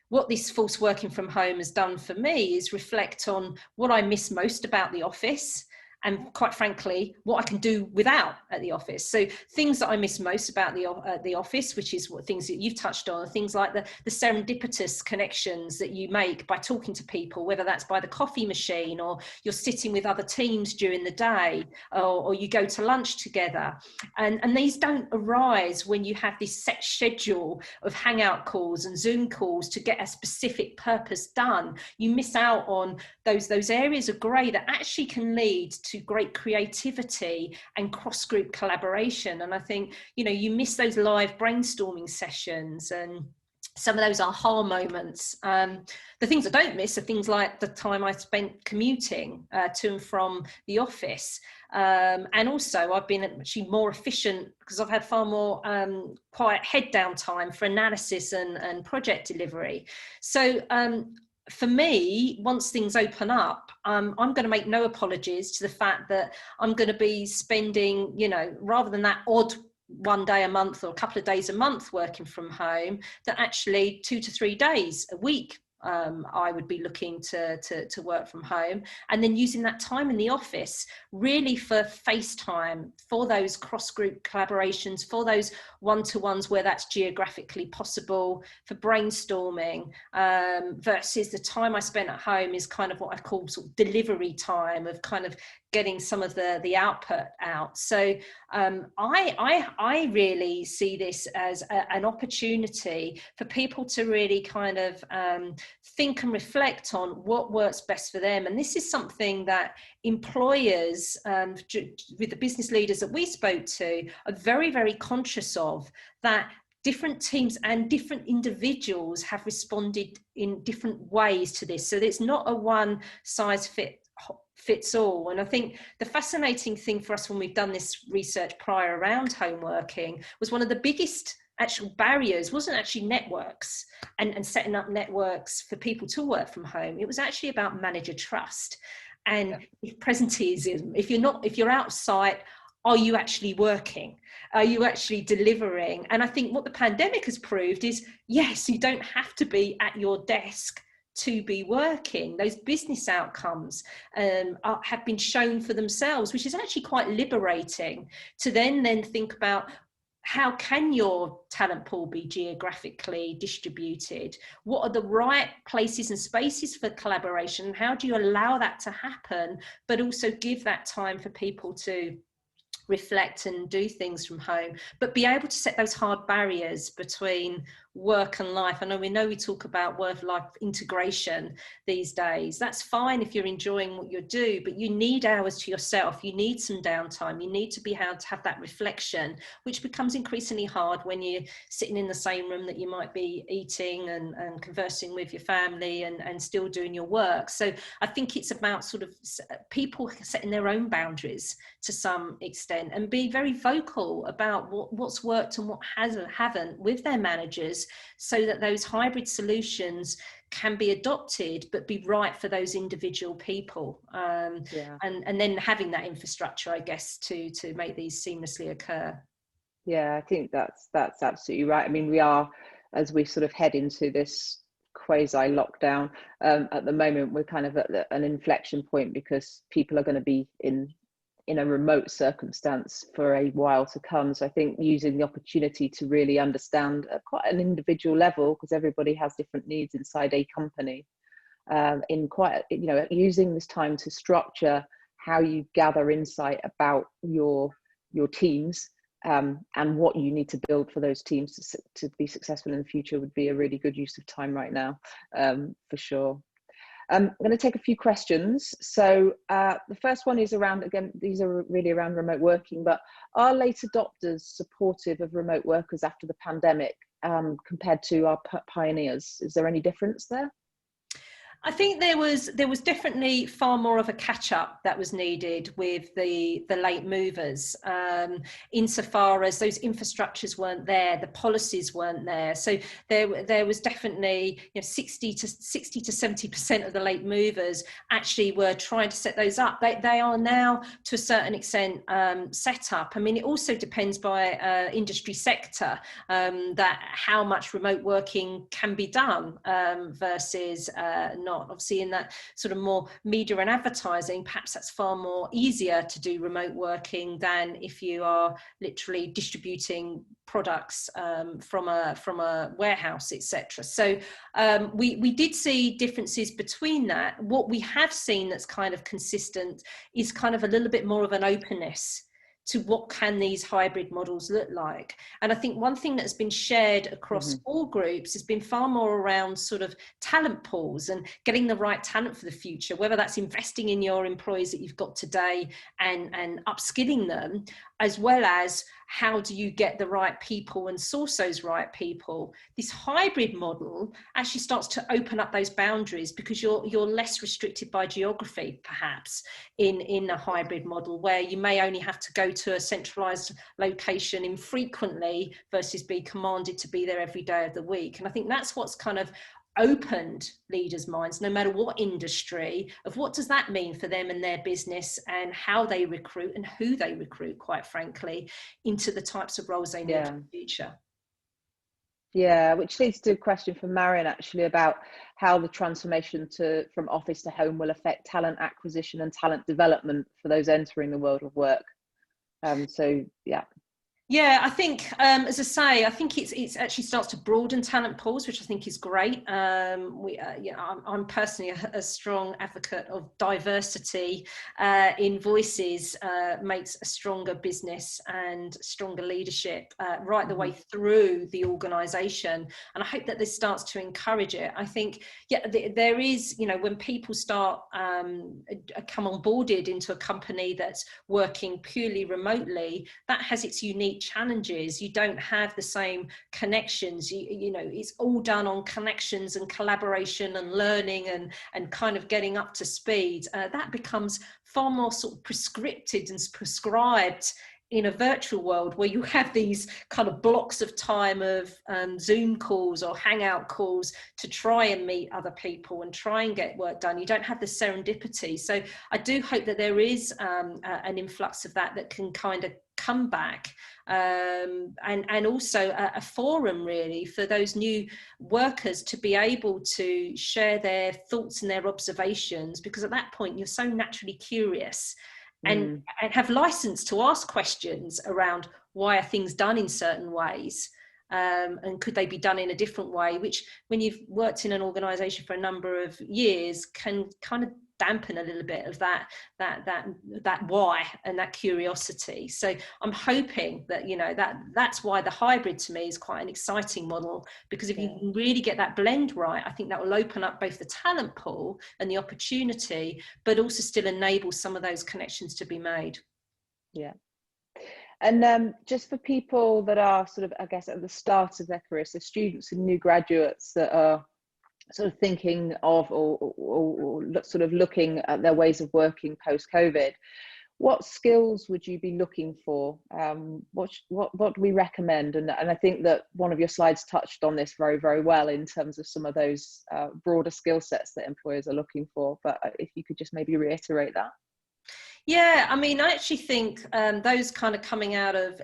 What this forced working from home has done for me is reflect on what I miss most about the office, and quite frankly, what I can do without at the office. So things that I miss most about the office, which is what things that you've touched on, things like the serendipitous connections that you make by talking to people, whether that's by the coffee machine or you're sitting with other teams during the day, or you go to lunch together. And these don't arise when you have this set schedule of Hangout calls and Zoom calls to get a specific purpose done. You miss out on those areas of grey that actually can lead to great creativity and cross-group collaboration. And I think, you miss those live brainstorming sessions and some of those aha moments. The things I don't miss are things like the time I spent commuting to and from the office. And also I've been actually more efficient because I've had far more quiet head down time for analysis and project delivery. So for me, once things open up, I'm going to make no apologies to the fact that I'm going to be spending, rather than that odd one day a month or a couple of days a month working from home, that actually 2 to 3 days a week I would be looking to work from home, and then using that time in the office really for FaceTime, for those cross-group collaborations, for those one-to-ones where that's geographically possible, for brainstorming, versus the time I spent at home is kind of what I call sort of delivery time, of kind of getting some of the output out. So I really see this as an opportunity for people to really kind of think and reflect on what works best for them. And this is something that employers, with the business leaders that we spoke to, are very, very conscious of, that different teams and different individuals have responded in different ways to this. So it's not a one size fits all. And I think the fascinating thing for us when we've done this research prior around home working was one of the biggest actual barriers wasn't actually networks and setting up networks for people to work from home. It was actually about manager trust and presenteeism. If you're outside, are you actually working? Are you actually delivering? And I think what the pandemic has proved is, yes, you don't have to be at your desk to be working. Those business outcomes have been shown for themselves, which is actually quite liberating to then think about how can your talent pool be geographically distributed? What are the right places and spaces for collaboration? How do you allow that to happen, but also give that time for people to reflect and do things from home, but be able to set those hard barriers between work and life? I know we talk about work-life integration these days. That's fine if you're enjoying what you do, but you need hours to yourself. You need some downtime. You need to be able to have that reflection, which becomes increasingly hard when you're sitting in the same room that you might be eating and conversing with your family and still doing your work. So I think it's about sort of people setting their own boundaries to some extent and be very vocal about what's worked and what haven't with their managers, so that those hybrid solutions can be adopted but be right for those individual people. And then having that infrastructure, I guess, to make these seamlessly occur. Yeah, I think that's absolutely right. I mean, we are, as we sort of head into this quasi lockdown, at the moment we're kind of at an inflection point, because people are going to be in a remote circumstance for a while to come. So I think using the opportunity to really understand at quite an individual level, because everybody has different needs inside a company, in quite, using this time to structure how you gather insight about your teams, and what you need to build for those teams to be successful in the future would be a really good use of time right now, for sure. I'm going to take a few questions. So the first one is around, again, these are really around remote working, but are late adopters supportive of remote workers after the pandemic, compared to our pioneers? Is there any difference there? I think there was definitely far more of a catch up that was needed with the late movers, insofar as those infrastructures weren't there, the policies weren't there. So there was definitely 60 to 70% of the late movers actually were trying to set those up. They are now to a certain extent set up. I mean, it also depends by industry sector, that how much remote working can be done versus not. Obviously, in that sort of more media and advertising, perhaps that's far more easier to do remote working than if you are literally distributing products from a warehouse, etc. So we did see differences between that. What we have seen that's kind of consistent is kind of a little bit more of an openness to what can these hybrid models look like. And I think one thing that's been shared across all groups has been far more around sort of talent pools and getting the right talent for the future, whether that's investing in your employees that you've got today and upskilling them, as well as how do you get the right people and source those right people. This hybrid model actually starts to open up those boundaries, because you're less restricted by geography, perhaps, in a hybrid model, where you may only have to go to a centralized location infrequently versus be commanded to be there every day of the week. And I think that's what's kind of opened leaders' minds, no matter what industry, of what does that mean for them and their business, and how they recruit and who they recruit, quite frankly, into the types of roles they need for the future. Yeah, which leads to a question from Marion, actually, about how the transformation from office to home will affect talent acquisition and talent development for those entering the world of work. So yeah. Yeah, I think, as I say, I think it's actually starts to broaden talent pools, which I think is great. I'm personally a strong advocate of diversity in voices, makes a stronger business and stronger leadership right the way through the organisation. And I hope that this starts to encourage it. I think, there is, when people start come on boarded into a company that's working purely remotely, that has its unique challenges. You don't have the same connections. It's all done on connections and collaboration and learning and kind of getting up to speed. That becomes far more sort of prescripted and prescribed in a virtual world, where you have these kind of blocks of time of Zoom calls or Hangout calls to try and meet other people and try and get work done. You don't have the serendipity. So I do hope that there is an influx of that can kind of come back, and also a forum really for those new workers to be able to share their thoughts and their observations, because at that point you're so naturally curious and have license to ask questions around why are things done in certain ways, and could they be done in a different way, which when you've worked in an organization for a number of years can kind of dampen a little bit of that why and that curiosity. So I'm hoping that, you know, that's why the hybrid to me is quite an exciting model, because if you can really get that blend right, I think that will open up both the talent pool and the opportunity, but also still enable some of those connections to be made. Yeah. And just for people that are sort of, I guess, at the start of their career, so students and new graduates that are sort of thinking of or sort of looking at their ways of working post-COVID, what skills would you be looking for? What do we recommend? And I think that one of your slides touched on this very, very well in terms of some of those broader skill sets that employers are looking for. But if you could just maybe reiterate that. Yeah, I mean, I actually think those kind of coming out of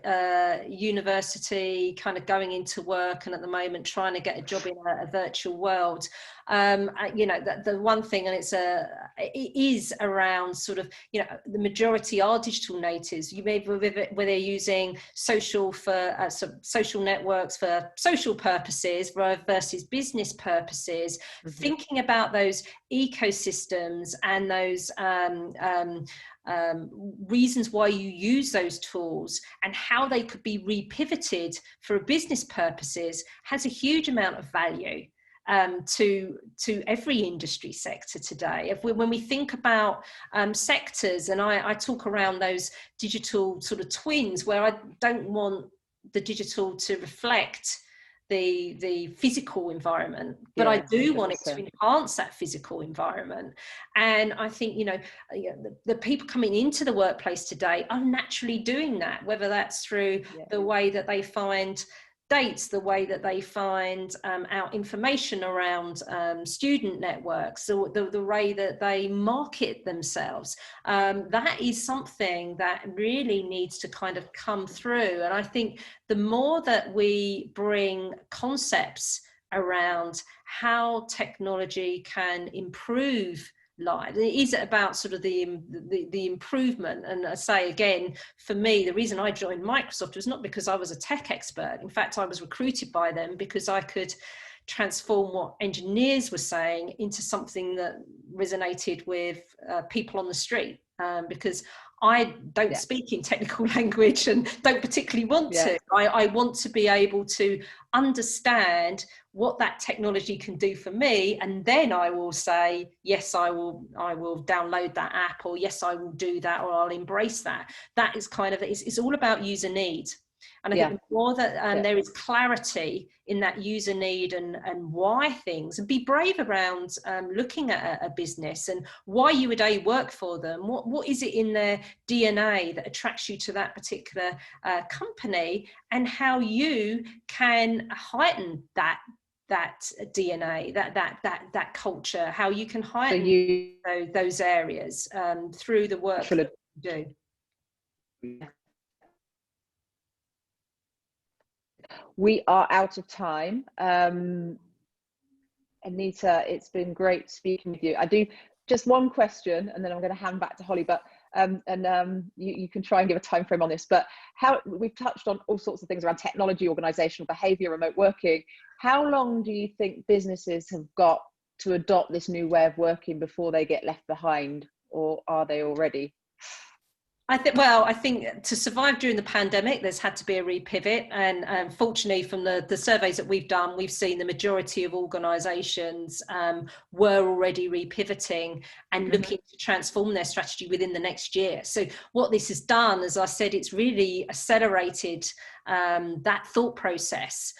university, kind of going into work, and at the moment trying to get a job in a virtual world, you know, the one thing, and it is around sort of, you know, the majority are digital natives. You may where they're using social for social networks for social purposes versus business purposes, thinking about those ecosystems and those reasons why you use those tools and how they could be repivoted for business purposes has a huge amount of value to every industry sector today. When we think about sectors, and I talk around those digital sort of twins, where I don't want the digital to reflect the physical environment, but I do want it to enhance that physical environment. And I think, you know, the people coming into the workplace today are naturally doing that, whether that's through the way that they find dates, the way that they find out information around student networks, the way that they market themselves. That is something that really needs to kind of come through. And I think the more that we bring concepts around how technology can improve life, it is about sort of the improvement. And I say again, for me, the reason I joined Microsoft was not because I was a tech expert. In fact, I was recruited by them because I could transform what engineers were saying into something that resonated with people on the street, because I don't speak in technical language and don't particularly want to. I want to be able to understand what that technology can do for me, and then I will say, yes, I will download that app, or yes, I will do that, or I'll embrace that. That is kind of, it's all about user need. And I think the more that there is clarity in that user need and why things, and be brave around looking at a business and why you would work for them. What is it in their DNA that attracts you to that particular company, and how you can heighten that DNA, that culture, how you can heighten those areas through the work that you do. We are out of time. Anita, it's been great speaking with you. I do just one question, and then I'm going to hand back to Holly, but you can try and give a time frame on this. But how we've touched on all sorts of things around technology, organizational behavior, remote working. How long do you think businesses have got to adopt this new way of working before they get left behind, or are they already? I think to survive during the pandemic, there's had to be a repivot. And fortunately, from the surveys that we've done, we've seen the majority of organisations were already repivoting and looking to transform their strategy within the next year. So what this has done, as I said, it's really accelerated that thought process.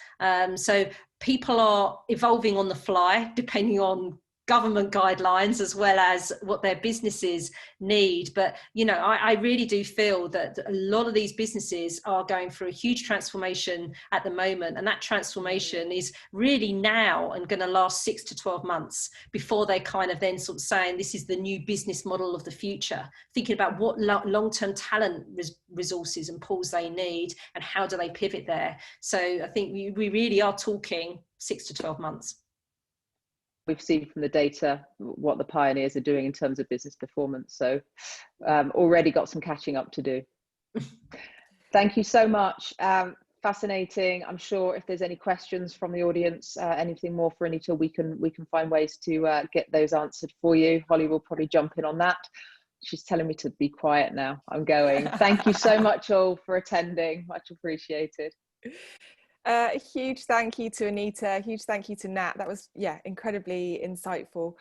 So people are evolving on the fly, depending on government guidelines as well as what their businesses need. But you know, I really do feel that a lot of these businesses are going through a huge transformation at the moment, and that transformation is really now and going to last 6 to 12 months before they kind of then sort of saying this is the new business model of the future, thinking about what long-term talent resources and pools they need and how do they pivot there. So I think we really are talking 6 to 12 months. We've seen from the data what the pioneers are doing in terms of business performance. So already got some catching up to do. Thank you so much. Fascinating. I'm sure if there's any questions from the audience, anything more for Anita, we can find ways to get those answered for you. Holly will probably jump in on that. She's telling me to be quiet now. I'm going. Thank you so much all for attending. Much appreciated. A huge thank you to Anita, a huge thank you to Nat. That was, yeah, incredibly insightful.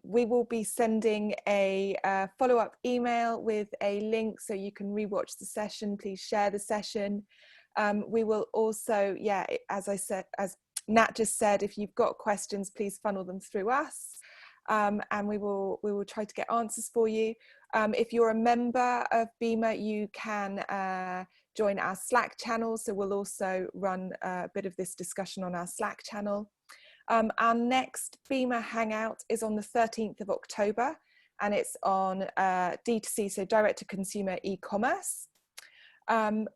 We will be sending a follow-up email with a link so you can rewatch the session. Please share the session. We will also, yeah, as I said, as Nat just said, if you've got questions, please funnel them through us. And we will try to get answers for you. If you're a member of BIMA, you can join our Slack channel. So we'll also run a bit of this discussion on our Slack channel. Our next BIMA Hangout is on the 13th of October, and it's on D2C, so direct to consumer e-commerce.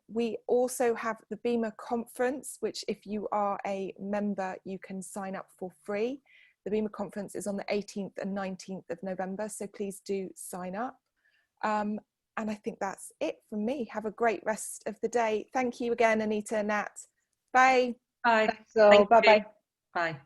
We also have the BIMA conference, which if you are a member, you can sign up for free. The BIMA conference is on the 18th and 19th of November, so please do sign up. And I think that's it from me. Have a great rest of the day. Thank you again, Anita, Nat. Bye. Bye. Thanks all. Bye-bye. Bye.